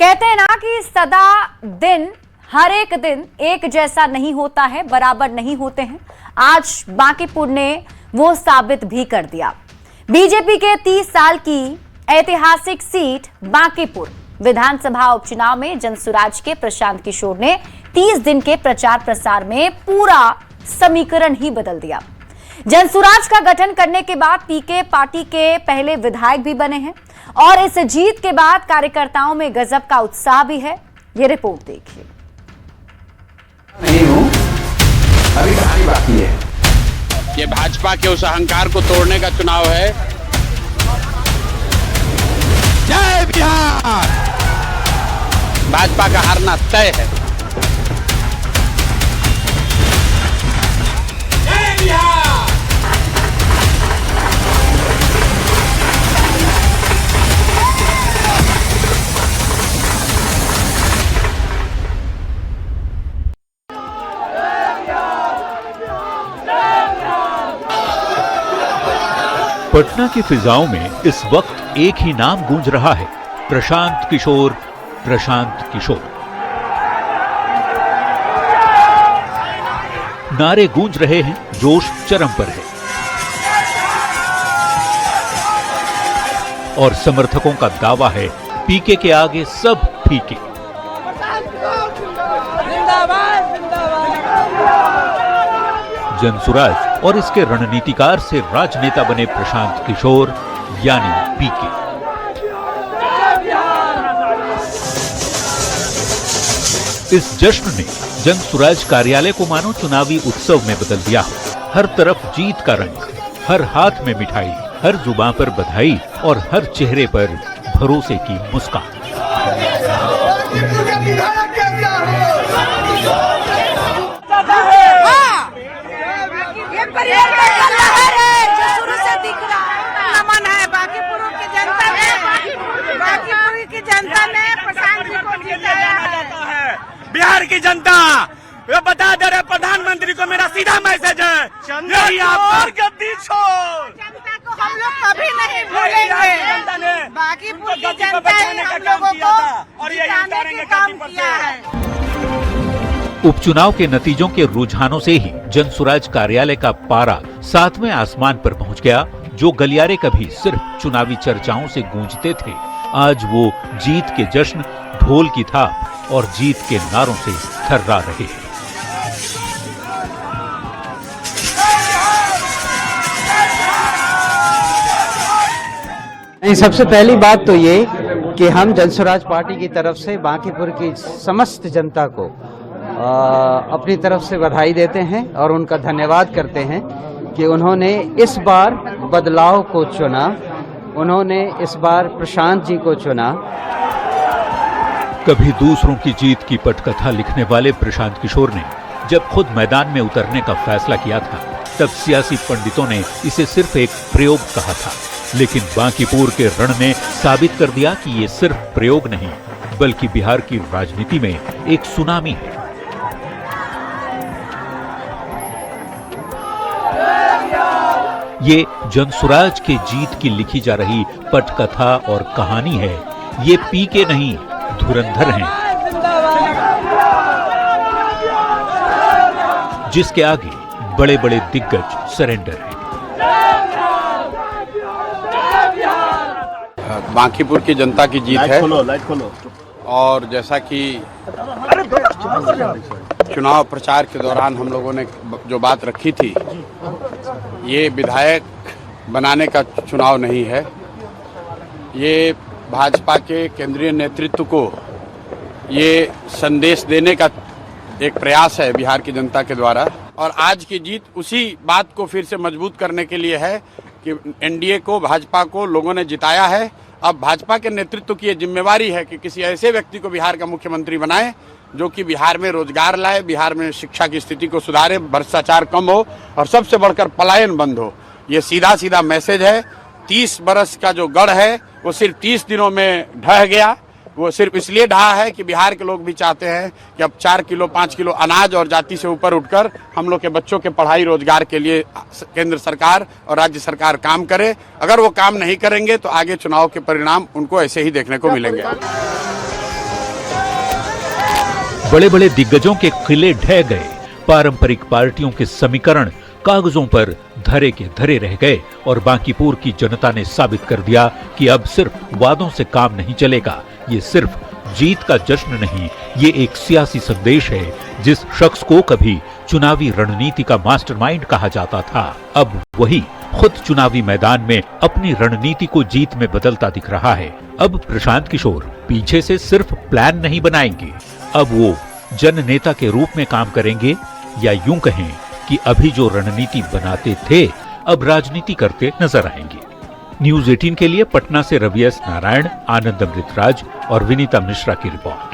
कहते हैं ना कि सदा दिन हर एक दिन एक जैसा नहीं होता है, बराबर नहीं होते हैं। आज बांकीपुर ने वो साबित भी कर दिया। बीजेपी के 30 साल की ऐतिहासिक सीट बांकीपुर विधानसभा उपचुनाव में जनसुराज के प्रशांत किशोर ने 30 दिन के प्रचार प्रसार में पूरा समीकरण ही बदल दिया। जनसुराज का गठन करने के बाद पीके पार्टी के पहले विधायक भी बने हैं और इस जीत के बाद कार्यकर्ताओं में गजब का उत्साह भी है। ये रिपोर्ट देखिए। नहीं हूं, अभी कहानी बाकी है। ये भाजपा के उस अहंकार को तोड़ने का चुनाव है। जय बिहार। भाजपा का हारना तय है। जय बिहार। पटना की फिजाओं में इस वक्त एक ही नाम गूंज रहा है, प्रशांत किशोर। प्रशांत किशोर नारे गूंज रहे हैं, जोश चरम पर है और समर्थकों का दावा है पीके के आगे सब फीके। जनसुराज और इसके रणनीतिकार से राजनेता बने प्रशांत किशोर यानी पीके। इस जश्न ने जनसुराज कार्यालय को मानो चुनावी उत्सव में बदल दिया। हर तरफ जीत का रंग, हर हाथ में मिठाई, हर जुबान पर बधाई और हर चेहरे पर भरोसे की मुस्कान। नमन है बांकीपुर की जनता ने प्रशांत जी को जिताया है। बिहार की जनता ये बता दे रहे प्रधानमंत्री को मेरा सीधा मैसेज है, यही आप गद्दी छोड़। जनता को हम लोग कभी नहीं भूलेंगे। बांकीपुर की जनता ने हम लोगों को जिताने के काम किया है। उपचुनाव के नतीजों के रुझानों से ही जनसुराज कार्यालय का पारा 7वें आसमान पर पहुंच गया। जो गलियारे कभी सिर्फ चुनावी चर्चाओं से गूंजते थे, आज वो जीत के जश्न, ढोल की थाप और जीत के नारों से थर्रा रहे हैं। सबसे पहली बात तो ये कि हम जनसुराज पार्टी की तरफ से बांकीपुर की समस्त जनता को अपनी तरफ से बधाई देते हैं और उनका धन्यवाद करते हैं कि उन्होंने इस बार बदलाव को चुना, उन्होंने इस बार प्रशांत जी को चुना। कभी दूसरों की जीत की पटकथा लिखने वाले प्रशांत किशोर ने जब खुद मैदान में उतरने का फैसला किया था, तब सियासी पंडितों ने इसे सिर्फ एक प्रयोग कहा था। लेकिन बांकीपुर के रण ने साबित कर दिया कि ये सिर्फ प्रयोग नहीं, बल्कि बिहार की राजनीति में एक सुनामी है। ये जनसुराज के जीत की लिखी जा रही पटकथा और कहानी है। ये पीके नहीं, धुरंधर हैं, जिसके आगे बड़े बड़े दिग्गज सरेंडर हैं। बांकीपुर की जनता की जीत है। लाइट खोलो। और जैसा कि चुनाव प्रचार के दौरान हम लोगों ने जो बात रखी थी, ये विधायक बनाने का चुनाव नहीं है, ये भाजपा के केंद्रीय नेतृत्व को ये संदेश देने का एक प्रयास है बिहार की जनता के द्वारा। और आज की जीत उसी बात को फिर से मजबूत करने के लिए है कि एनडीए को, भाजपा को लोगों ने जिताया है। अब भाजपा के नेतृत्व की ये जिम्मेवारी है कि किसी ऐसे व्यक्ति को बिहार का मुख्यमंत्री बनाए जो कि बिहार में रोजगार लाए, बिहार में शिक्षा की स्थिति को सुधारे, भ्रष्टाचार कम हो और सबसे बढ़कर पलायन बंद हो। ये सीधा सीधा मैसेज है। 30 बरस का जो गढ़ है वो सिर्फ 30 दिनों में ढह गया। वो सिर्फ इसलिए ढहा है कि बिहार के लोग भी चाहते हैं कि अब 4 किलो 5 किलो अनाज और जाति से ऊपर उठकर हम लोग के बच्चों के पढ़ाई रोजगार के लिए केंद्र सरकार और राज्य सरकार काम करे। अगर वो काम नहीं करेंगे तो आगे चुनाव के परिणाम उनको ऐसे ही देखने को मिलेंगे। बड़े बड़े दिग्गजों के किले ढह गए, पारंपरिक पार्टियों के समीकरण कागजों पर धरे के धरे रह गए और बांकीपुर की जनता ने साबित कर दिया कि अब सिर्फ वादों से काम नहीं चलेगा। ये सिर्फ जीत का जश्न नहीं, ये एक सियासी संदेश है। जिस शख्स को कभी चुनावी रणनीति का मास्टरमाइंड कहा जाता था, अब वही खुद चुनावी मैदान में अपनी रणनीति को जीत में बदलता दिख रहा है। अब प्रशांत किशोर पीछे से सिर्फ प्लान नहीं बनाएंगे, अब वो जन नेता के रूप में काम करेंगे, या यूं कहें कि अभी जो रणनीति बनाते थे अब राजनीति करते नजर आएंगे। न्यूज़ 18 के लिए पटना से रवि एस नारायण, आनंद अमृतराज और विनीता मिश्रा की रिपोर्ट।